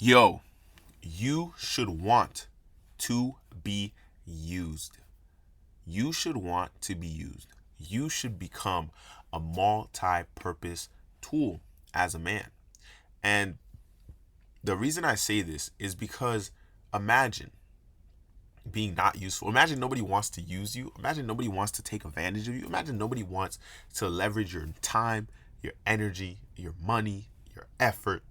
Yo, you should want to be used. You should want to be used. You should become a multi purpose tool as a man. And the reason I say this is because imagine being not useful. Imagine nobody wants to use you. Imagine nobody wants to take advantage of you. Imagine nobody wants to leverage your time, your energy, your money, your effort.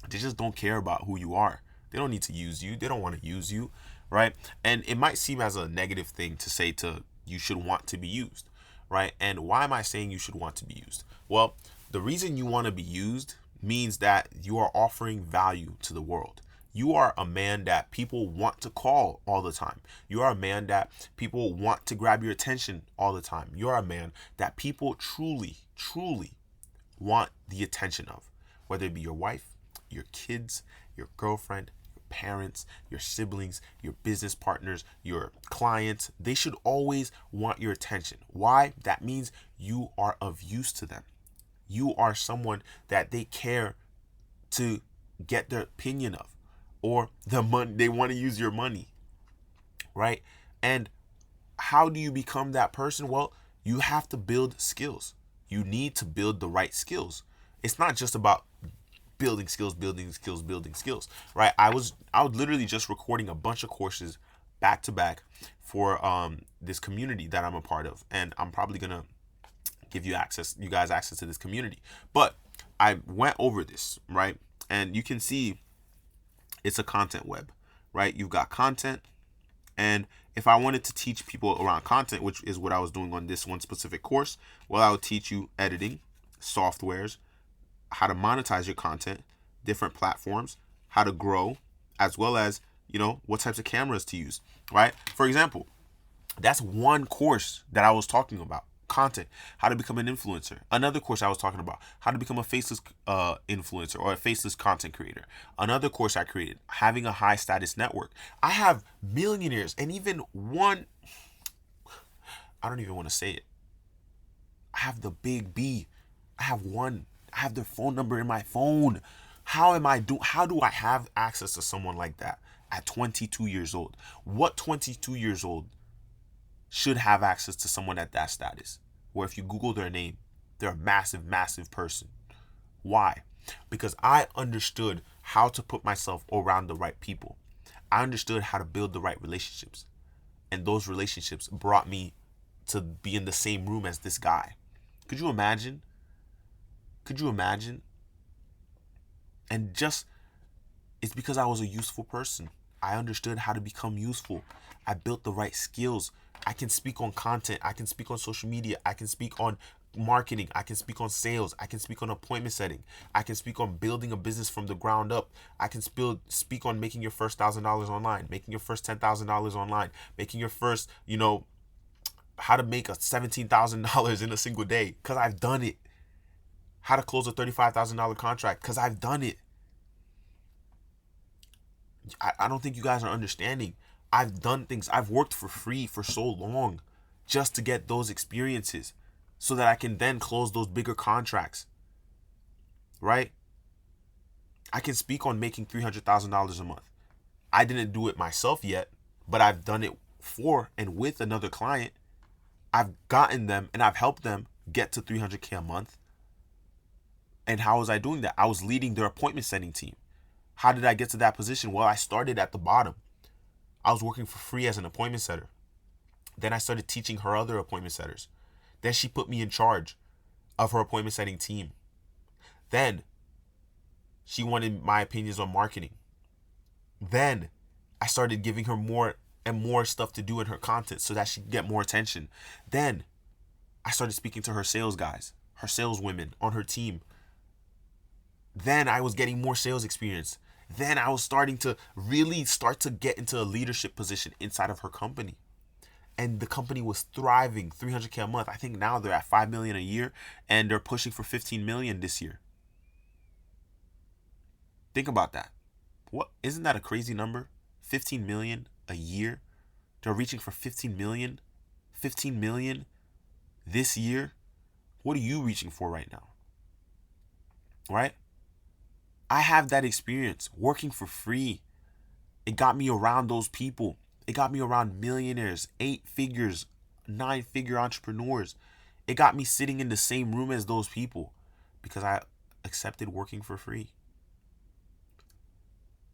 They just don't care about who you are. They don't need to use you. They don't want to use you, right? And it might seem as a negative thing to say to you should want to be used, right? And why am I saying you should want to be used? Well, the reason you want to be used means that you are offering value to the world. You are a man that people want to call all the time. You are a man that people want to grab your attention all the time. You are a man that people truly, truly want the attention of, whether it be your wife, your kids, your girlfriend, your parents, your siblings, your business partners, your clients. They should always want your attention. Why? That means you are of use to them. You are someone that they care to get their opinion of, or the money, they want to use your money, right? And how do you become that person? Well, you have to build skills. You need to build the right skills. It's not just about building skills, right? I was literally just recording a bunch of courses back to back for this community that I'm a part of, and I'm probably gonna give you guys access to this community. But I went over this, right? And you can see it's a content web, right? You've got content, and if I wanted to teach people around content, which is what I was doing on this one specific course, well, I would teach you editing, softwares, how to monetize your content, different platforms, how to grow, as well as, what types of cameras to use, right? For example, that's one course that I was talking about. Content, how to become an influencer. Another course I was talking about, how to become a faceless influencer or a faceless content creator. Another course I created, having a high status network. I have millionaires, and even one, I don't even want to say it. I have the big B. I have their phone number in my phone. How do I have access to someone like that at 22 years old? What 22 years old should have access to someone at that status, where if you Google their name, they're a massive, massive person? Why? Because I understood how to put myself around the right people. I understood how to build the right relationships. And those relationships brought me to be in the same room as this guy. Could you imagine? Could you imagine? And just, it's because I was a useful person. I understood how to become useful. I built the right skills. I can speak on content. I can speak on social media. I can speak on marketing. I can speak on sales. I can speak on appointment setting. I can speak on building a business from the ground up. I can speak on making your first $1,000 online, making your first $10,000 online, making your first, how to make a $17,000 in a single day, because I've done it. How to close a $35,000 contract, because I've done it. I don't think you guys are understanding. I've done things. I've worked for free for so long just to get those experiences so that I can then close those bigger contracts, right? I can speak on making $300,000 a month. I didn't do it myself yet, but I've done it for and with another client. I've gotten them and I've helped them get to $300K a month. And how was I doing that? I was leading their appointment setting team. How did I get to that position? Well, I started at the bottom. I was working for free as an appointment setter. Then I started teaching her other appointment setters. Then she put me in charge of her appointment setting team. Then she wanted my opinions on marketing. Then I started giving her more and more stuff to do in her content so that she could get more attention. Then I started speaking to her sales guys, her sales women on her team. Then I was getting more sales experience. Then I was starting to really start to get into a leadership position inside of her company. And the company was thriving, $300K a month. I think now they're at $5 million a year, and they're pushing for $15 million this year. Think about that. What, isn't that a crazy number? 15 million a year. They're reaching for 15 million. 15 million this year. What are you reaching for right now? Right? I have that experience working for free. It got me around those people. It got me around millionaires, 8 figures, 9 figure entrepreneurs. It got me sitting in the same room as those people because I accepted working for free.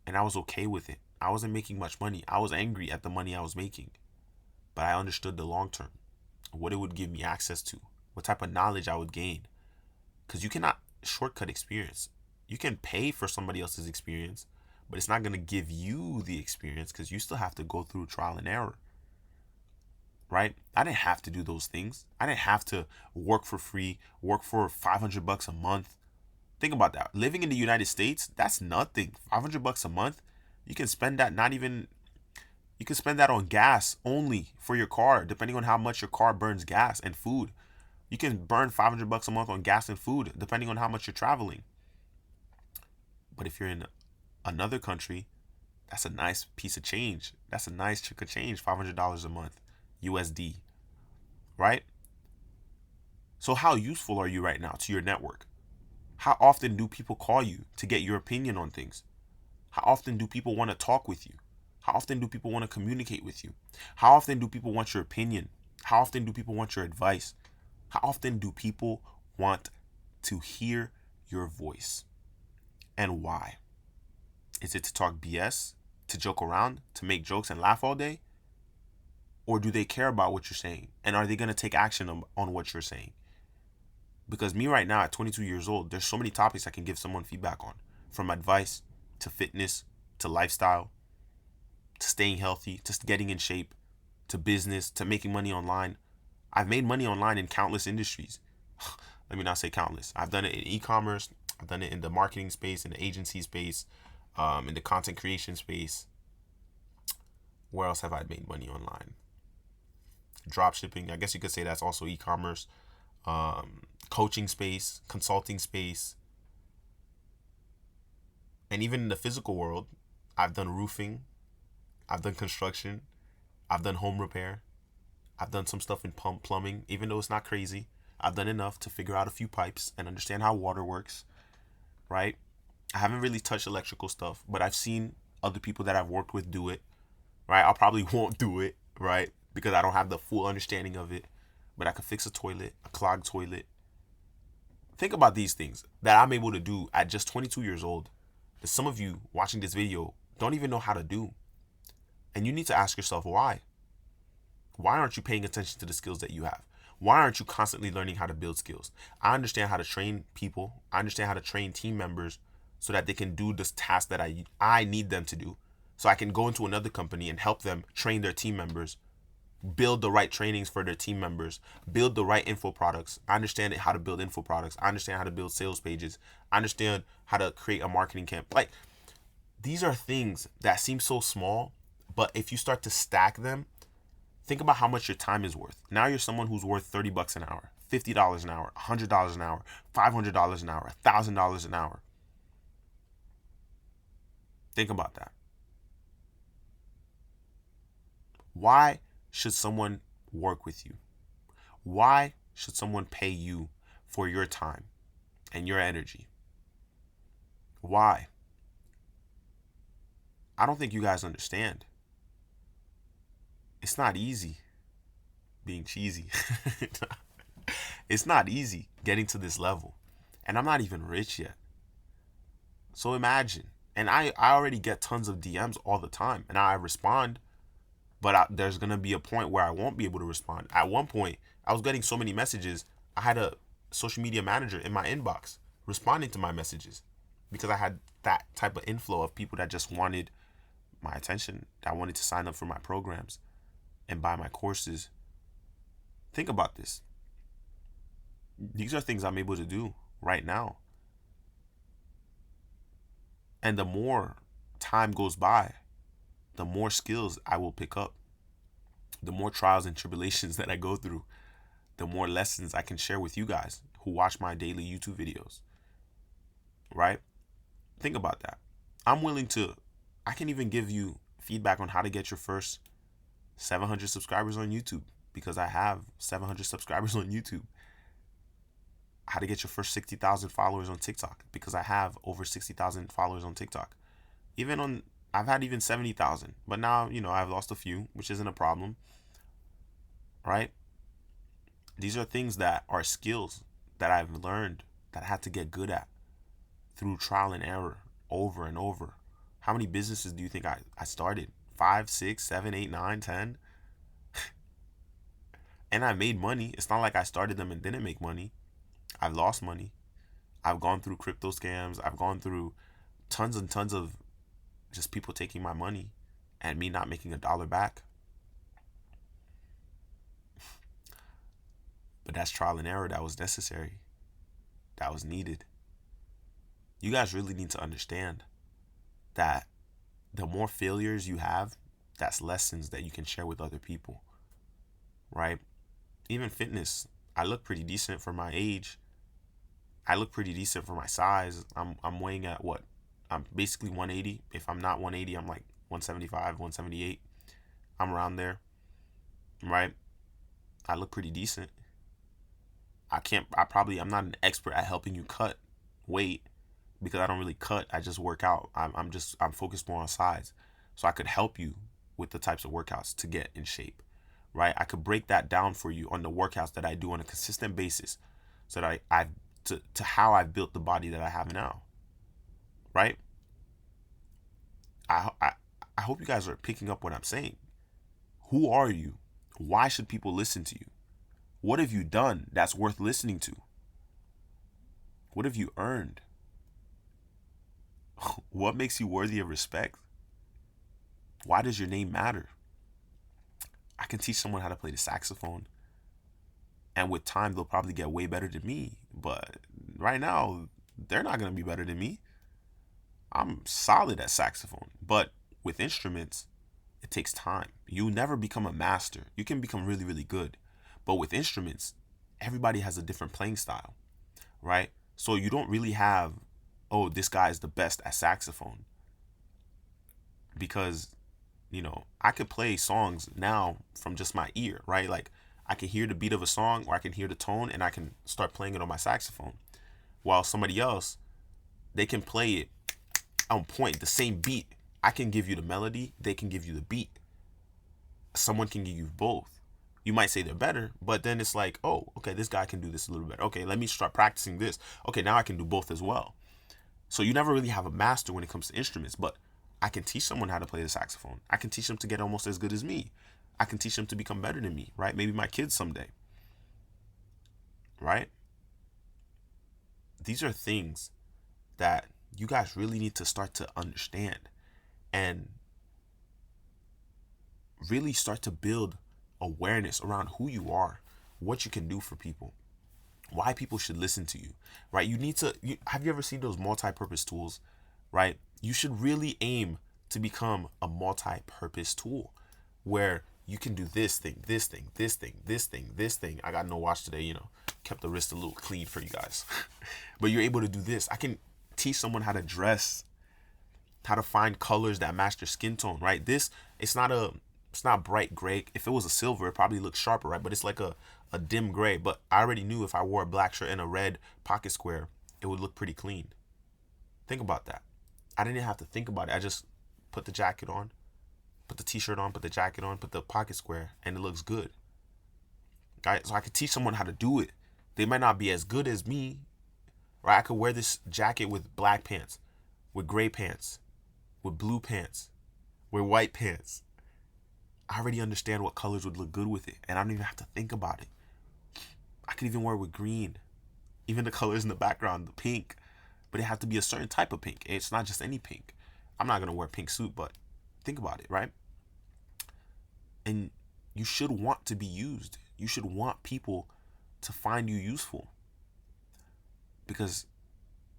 And I was okay with it. I wasn't making much money. I was angry at the money I was making. But I understood the long term, what it would give me access to, what type of knowledge I would gain. Because you cannot shortcut experience. You can pay for somebody else's experience, but it's not going to give you the experience because you still have to go through trial and error. Right? I didn't have to do those things. I didn't have to work for free, work for $500 a month. Think about that. Living in the United States, that's nothing. $500 a month, you can spend that you can spend that on gas only for your car, depending on how much your car burns gas and food. You can burn $500 a month on gas and food, depending on how much you're traveling. But if you're in another country, that's a nice piece of change. That's a nice chunk of change, $500 a month, USD, right? So how useful are you right now to your network? How often do people call you to get your opinion on things? How often do people want to talk with you? How often do people want to communicate with you? How often do people want your opinion? How often do people want your advice? How often do people want to hear your voice? And why? Is it to talk BS, to joke around, to make jokes and laugh all day? Or do they care about what you're saying? And are they going to take action on what you're saying? Because me right now at 22 years old, there's so many topics I can give someone feedback on. From advice, to fitness, to lifestyle, to staying healthy, to getting in shape, to business, to making money online. I've made money online in countless industries. Let me not say countless. I've done it in e-commerce. I've done it in the marketing space, in the agency space, in the content creation space. Where else have I made money online? Drop shipping. I guess you could say that's also e-commerce. Coaching space, consulting space. And even in the physical world, I've done roofing. I've done construction. I've done home repair. I've done some stuff in plumbing, even though it's not crazy. I've done enough to figure out a few pipes and understand how water works, right? I haven't really touched electrical stuff, but I've seen other people that I've worked with do it, right? I probably won't do it, right? Because I don't have the full understanding of it, but I could fix a toilet, a clogged toilet. Think about these things that I'm able to do at just 22 years old that some of you watching this video don't even know how to do. And you need to ask yourself why. Why aren't you paying attention to the skills that you have? Why aren't you constantly learning how to build skills? I understand how to train people. I understand how to train team members so that they can do this task that I need them to do. So I can go into another company and help them train their team members, build the right trainings for their team members, build the right info products. I understand how to build info products. I understand how to build sales pages. I understand how to create a marketing campaign. Like, these are things that seem so small, but if you start to stack them, think about how much your time is worth. Now you're someone who's worth $30 an hour, $50 an hour, $100 an hour, $500 an hour, $1,000 an hour. Think about that. Why should someone work with you? Why should someone pay you for your time and your energy? Why? I don't think you guys understand. It's not easy being cheesy. It's not easy getting to this level. And I'm not even rich yet. So imagine. And I already get tons of DMs all the time. And I respond. But there's going to be a point where I won't be able to respond. At one point, I was getting so many messages. I had a social media manager in my inbox responding to my messages because I had that type of inflow of people that just wanted my attention, that wanted to sign up for my programs and buy my courses. Think about this. These are things I'm able to do right now. And the more time goes by, the more skills I will pick up. The more trials and tribulations that I go through, the more lessons I can share with you guys who watch my daily YouTube videos. Right? Think about that. I can even give you feedback on how to get your first 700 subscribers on YouTube because I have 700 subscribers on YouTube. how to get your first 60,000 followers on TikTok, because I have over 60,000 followers on TikTok. I've had even 70,000, but now, I've lost a few, which isn't a problem, right? These are things that are skills that I've learned that I had to get good at through trial and error over and over. How many businesses do you think I started? 5, 6, 7, 8, 9, 10? And I made money. It's not like I started them and didn't make money. I've lost money. I've gone through crypto scams. I've gone through tons and tons of just people taking my money and me not making a dollar back. But that's trial and error that was necessary, that was needed. You guys really need to understand that the more failures you have, that's lessons that you can share with other people, right? Even fitness, I look pretty decent for my age. I look pretty decent for my size. I'm weighing at what? I'm basically 180. If I'm not 180, I'm like 175, 178. I'm around there, right? I look pretty decent. I'm not an expert at helping you cut weight, because I don't really cut. I just work out. I'm focused more on size. So I could help you with the types of workouts to get in shape, right? I could break that down for you on the workouts that I do on a consistent basis, so that to how I've built the body that I have now, right? I hope you guys are picking up what I'm saying. Who are you? Why should people listen to you? What have you done that's worth listening to? What have you earned? What makes you worthy of respect? Why does your name matter? I can teach someone how to play the saxophone, and with time they'll probably get way better than me. But right now, they're not going to be better than me. I'm solid at saxophone. But with instruments, it takes time. You never become a master. You can become really, really good. But with instruments, everybody has a different playing style, right? So you don't really have, oh, this guy is the best at saxophone. Because, I could play songs now from just my ear, right? Like, I can hear the beat of a song, or I can hear the tone, and I can start playing it on my saxophone. While somebody else, they can play it on point, the same beat. I can give you the melody, they can give you the beat. Someone can give you both. You might say they're better, but then it's like, oh, okay, this guy can do this a little better. Okay, let me start practicing this. Okay, now I can do both as well. So you never really have a master when it comes to instruments, but I can teach someone how to play the saxophone. I can teach them to get almost as good as me. I can teach them to become better than me, right? Maybe my kids someday, right? These are things that you guys really need to start to understand and really start to build awareness around who you are, what you can do for people, why people should listen to you, right? Have you ever seen those multi-purpose tools, right? You should really aim to become a multi-purpose tool where you can do this thing, this thing, this thing, this thing, this thing. I got no watch today, kept the wrist a little clean for you guys. But you're able to do this. I can teach someone how to dress, how to find colors that match their skin tone, right? It's not bright gray. If it was a silver, it probably looks sharper, right? But it's like a dim gray. But I already knew if I wore a black shirt and a red pocket square, it would look pretty clean. Think about that. I didn't have to think about it. I just put the jacket on, put the t-shirt on, put the jacket on, put the pocket square, and it looks good. Right? So I could teach someone how to do it. They might not be as good as me, right? I could wear this jacket with black pants, with gray pants, with blue pants, with white pants. I already understand what colors would look good with it, and I don't even have to think about it. I could even wear it with green. Even the colors in the background, the pink. But it has to be a certain type of pink. It's not just any pink. I'm not going to wear a pink suit, but think about it, right? And you should want to be used. You should want people to find you useful. Because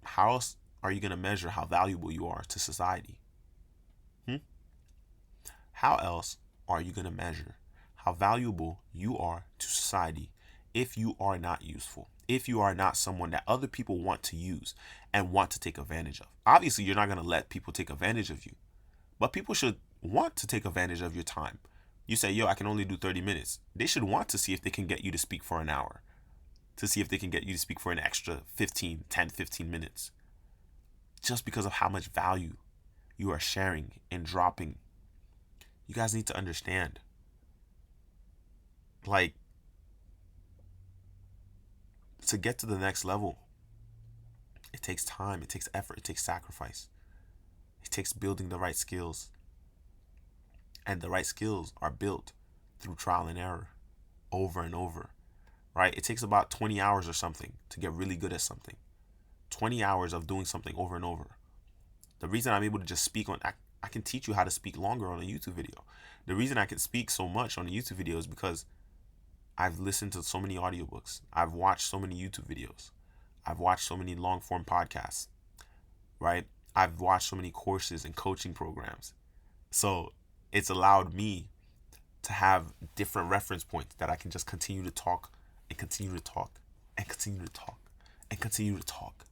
how else are you going to measure how valuable you are to society? How else are you going to measure how valuable you are to society if you are not useful? If you are not someone that other people want to use and want to take advantage of? Obviously, you're not going to let people take advantage of you. But people should want to take advantage of your time. You say, yo, I can only do 30 minutes. They should want to see if they can get you to speak for an hour. to see if they can get you to speak for an extra 10, 15 minutes. Just because of how much value you are sharing and dropping. You guys need to understand. Like, to get to the next level, it takes time, it takes effort, it takes sacrifice. It takes building the right skills. And the right skills are built through trial and error, over and over, right? It takes about 20 hours or something to get really good at something. 20 hours of doing something over and over. The reason I'm able to just speak I can teach you how to speak longer on a YouTube video. The reason I can speak so much on a YouTube video is because I've listened to so many audiobooks. I've watched so many YouTube videos. I've watched so many long form podcasts, right? I've watched so many courses and coaching programs. So it's allowed me to have different reference points that I can just continue to talk and continue to talk and continue to talk and continue to talk.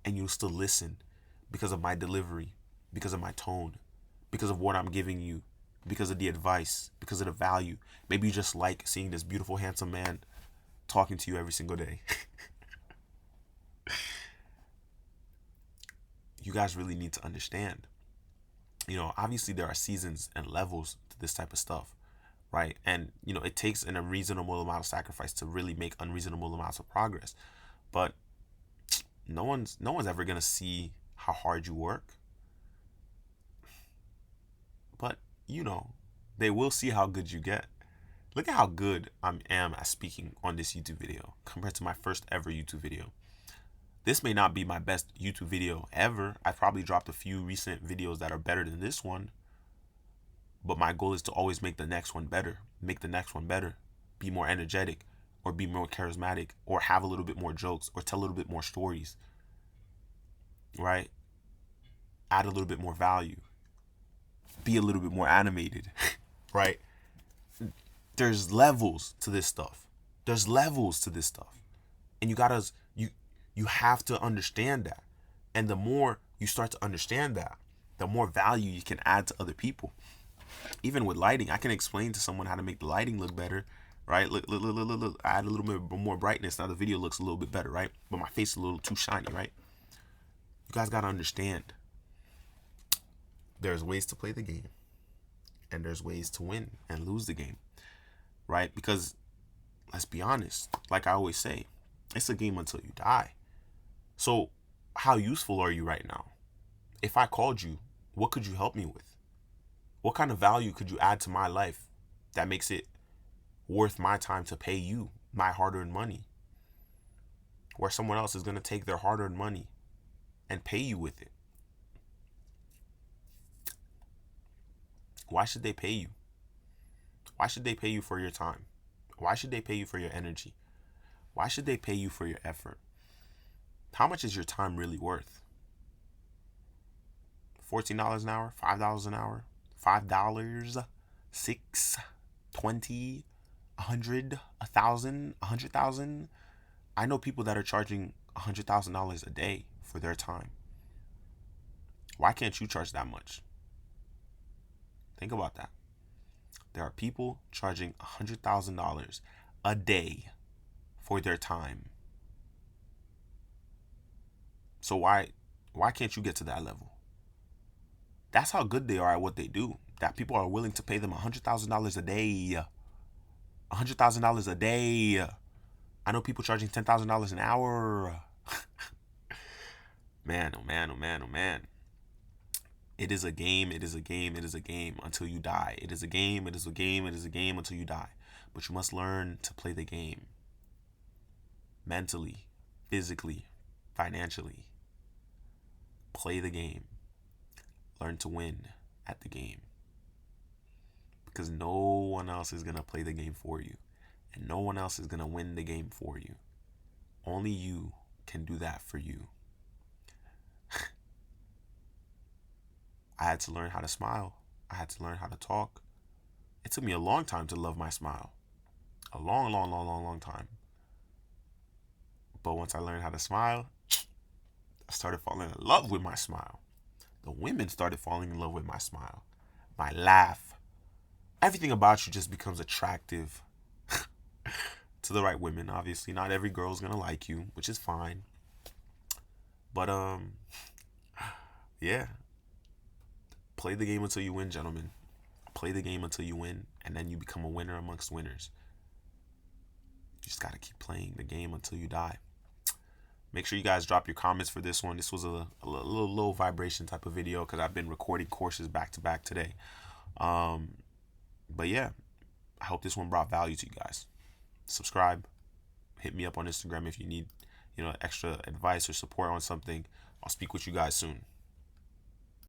And you'll still listen because of my delivery, because of my tone, because of what I'm giving you, because of the advice, because of the value. Maybe you just like seeing this beautiful, handsome man talking to you every single day. You guys really need to understand. You know, obviously there are seasons and levels to this type of stuff, right? And, you know, it takes an unreasonable amount of sacrifice to really make unreasonable amounts of progress. But no one's ever going to see how hard you work. But, you know, they will see how good you get. Look at how good I am at speaking on this YouTube video compared to my first ever YouTube video. This may not be my best YouTube video ever. I've probably dropped a few recent videos that are better than this one. But my goal is to always make the next one better. Make the next one better. Be more energetic, or be more charismatic, or have a little bit more jokes, or tell a little bit more stories. Right? Add a little bit more value. Be a little bit more animated. Right? There's levels to this stuff. There's levels to this stuff. And you have to understand that. And the more you start to understand that, the more value you can add to other people. Even with lighting, I can explain to someone how to make the lighting look better, right? Look. Add a little bit more brightness. Now the video looks a little bit better, right? But my face is a little too shiny, right? You guys got to understand. There's ways to play the game. And there's ways to win and lose the game, right? Because, let's be honest, like I always say, it's a game until you die. So how useful are you right now? If I called you, what could you help me with? What kind of value could you add to my life that makes it worth my time to pay you my hard-earned money? Where someone else is going to take their hard-earned money and pay you with it. Why should they pay you? Why should they pay you for your time? Why should they pay you for your energy? Why should they pay you for your effort? How much is your time really worth? $14 an hour? $5 an hour? $5? $6? $20? $100? $1,000? $100,000? I know people that are charging $100,000 a day for their time. Why can't you charge that much? Think about that. There are people charging $100,000 a day for their time. So why can't you get to that level? That's how good they are at what they do. That people are willing to pay them $100,000 a day. $100,000 a day. I know people charging $10,000 an hour. Man, oh man, oh man, oh man. It is a game, it is a game, it is a game until you die. It is a game, it is a game, it is a game until you die. But you must learn to play the game. Mentally, physically, financially. Play the game. Learn to win at the game. Because no one else is going to play the game for you. And no one else is going to win the game for you. Only you can do that for you. I had to learn how to smile. I had to learn how to talk. It took me a long time to love my smile. A long time. But once I learned how to smile, I started falling in love with my smile. The women started falling in love with my smile. My laugh. Everything about you just becomes attractive. to the right women. Obviously, not every girl's gonna like you, which is fine. But yeah, play the game until you win, gentlemen. Play the game until you win, and then you become a winner amongst winners. You just gotta keep playing the game until you die. Make sure you guys drop your comments for this one. This was a little low vibration type of video because I've been recording courses back to back today. But yeah, I hope this one brought value to you guys. Subscribe. Hit me up on Instagram if you need, extra advice or support on something. I'll speak with you guys soon.